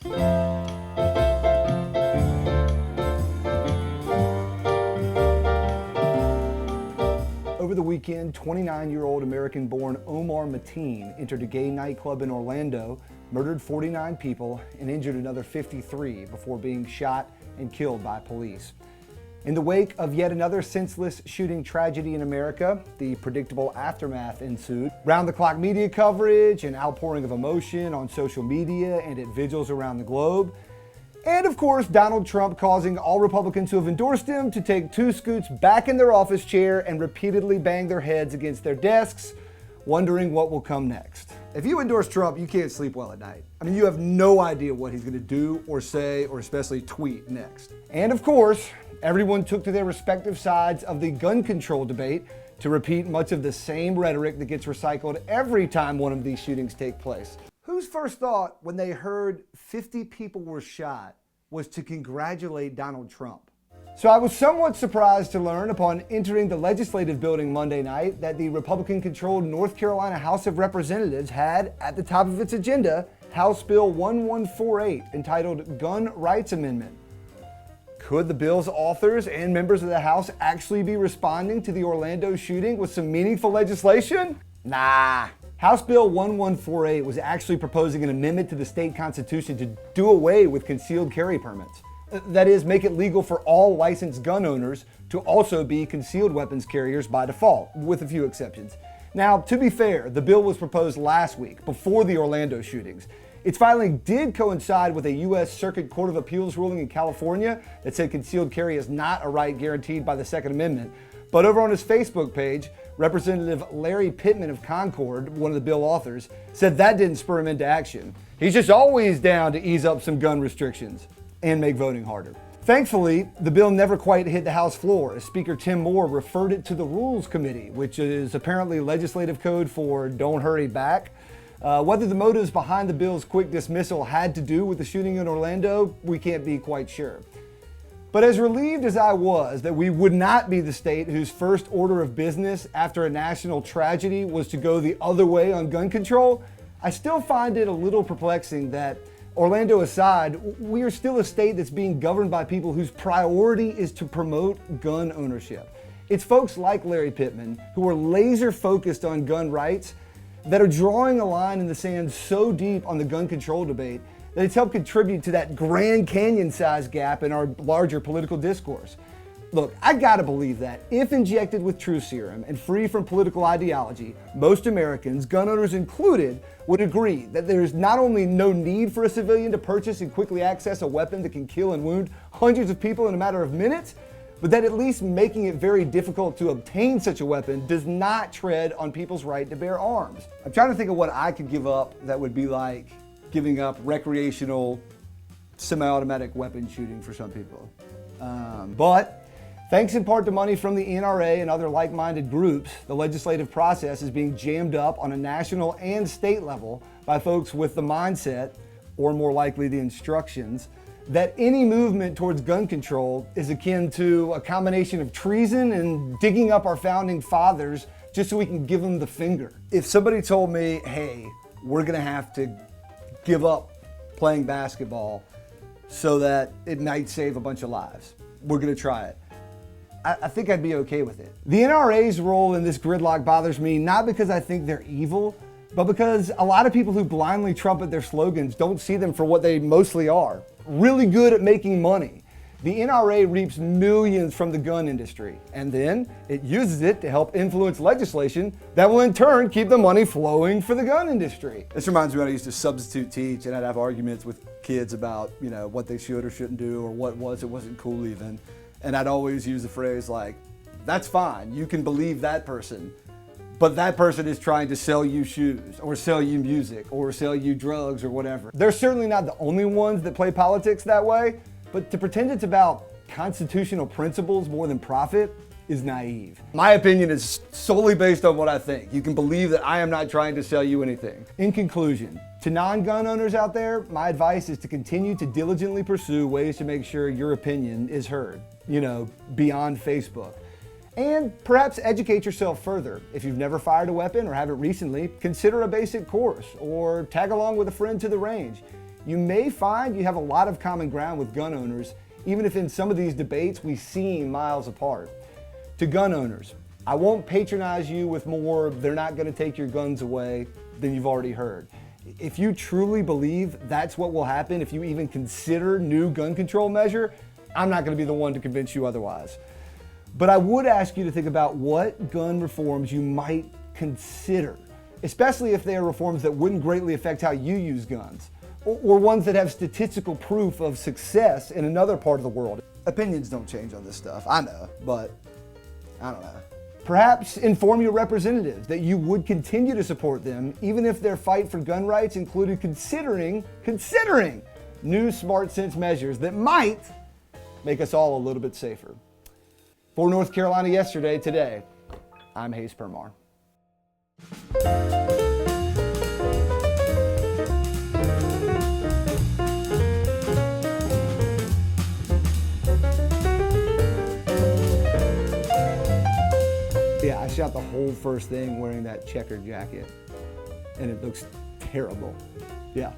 Over the weekend, 29-year-old American-born Omar Mateen entered a gay nightclub in Orlando, murdered 49 people, and injured another 53 before being shot and killed by police. In the wake of yet another senseless shooting tragedy in America, the predictable aftermath ensued. Round-the-clock media coverage, an outpouring of emotion on social media and at vigils around the globe. And of course, Donald Trump causing all Republicans who have endorsed him to take 2 scoots back in their office chair and repeatedly bang their heads against their desks, wondering what will come next. If you endorse Trump, you can't sleep well at night. I mean, you have no idea what he's going to do or say or especially tweet next. And of course, everyone took to their respective sides of the gun control debate to repeat much of the same rhetoric that gets recycled every time one of these shootings take place. Whose first thought when they heard 50 people were shot was to congratulate Donald Trump? So I was somewhat surprised to learn upon entering the legislative building Monday night that the Republican-controlled North Carolina House of Representatives had at the top of its agenda House Bill 1148 entitled Gun Rights Amendment. Could the bill's authors and members of the House actually be responding to the Orlando shooting with some meaningful legislation? Nah. House Bill 1148 was actually proposing an amendment to the state constitution to do away with concealed carry permits. That is, make it legal for all licensed gun owners to also be concealed weapons carriers by default, with a few exceptions. Now, to be fair, the bill was proposed last week, before the Orlando shootings. Its filing did coincide with a U.S. Circuit Court of Appeals ruling in California that said concealed carry is not a right guaranteed by the Second Amendment. But over on his Facebook page, Representative Larry Pittman of Concord, one of the bill authors, said that didn't spur him into action. He's just always down to ease up some gun restrictions and make voting harder. Thankfully, the bill never quite hit the House floor, as Speaker Tim Moore referred it to the Rules Committee, which is apparently legislative code for don't hurry back. Whether the motives behind the bill's quick dismissal had to do with the shooting in Orlando, we can't be quite sure. But as relieved as I was that we would not be the state whose first order of business after a national tragedy was to go the other way on gun control, I still find it a little perplexing that, Orlando aside, we are still a state that's being governed by people whose priority is to promote gun ownership. It's folks like Larry Pittman who are laser focused on gun rights that are drawing a line in the sand so deep on the gun control debate that it's helped contribute to that Grand Canyon-sized gap in our larger political discourse. Look, I gotta believe that if injected with truth serum and free from political ideology, most Americans, gun owners included, would agree that there's not only no need for a civilian to purchase and quickly access a weapon that can kill and wound hundreds of people in a matter of minutes, but that at least making it very difficult to obtain such a weapon does not tread on people's right to bear arms. I'm trying to think of what I could give up that would be like giving up recreational semi-automatic weapon shooting for some people. But thanks in part to money from the NRA and other like-minded groups, the legislative process is being jammed up on a national and state level by folks with the mindset, or more likely the instructions, that any movement towards gun control is akin to a combination of treason and digging up our founding fathers just so we can give them the finger. If somebody told me, hey, we're gonna have to give up playing basketball so that it might save a bunch of lives, we're gonna try it, I think I'd be okay with it. The NRA's role in this gridlock bothers me not because I think they're evil, but because a lot of people who blindly trumpet their slogans don't see them for what they mostly are. Really good at making money. The NRA reaps millions from the gun industry, and then it uses it to help influence legislation that will in turn keep the money flowing for the gun industry. This reminds me when I used to substitute teach and I'd have arguments with kids about, what they should or shouldn't do or what was or wasn't cool even. And I'd always use the phrase like, that's fine, you can believe that person, but that person is trying to sell you shoes or sell you music or sell you drugs or whatever. They're certainly not the only ones that play politics that way, but to pretend it's about constitutional principles more than profit is naive. My opinion is solely based on what I think. You can believe that I am not trying to sell you anything. In conclusion, to non-gun owners out there, my advice is to continue to diligently pursue ways to make sure your opinion is heard, beyond Facebook. And perhaps educate yourself further. If you've never fired a weapon or haven't recently, consider a basic course or tag along with a friend to the range. you may find you have a lot of common ground with gun owners, even if in some of these debates we seem miles apart. To gun owners, I won't patronize you with more "they're not going to take your guns away" than you've already heard. If you truly believe that's what will happen if you even consider new gun control measure, I'm not going to be the one to convince you otherwise. But I would ask you to think about what gun reforms you might consider, especially if they are reforms that wouldn't greatly affect how you use guns, or ones that have statistical proof of success in another part of the world. Opinions don't change on this stuff, I know, but I don't know. Perhaps inform your representatives that you would continue to support them even if their fight for gun rights included considering new smart sense measures that might make us all a little bit safer. For North Carolina Yesterday, today, I'm Hayes Permar. Yeah, I shot the whole first thing wearing that checkered jacket, and it looks terrible. Yeah.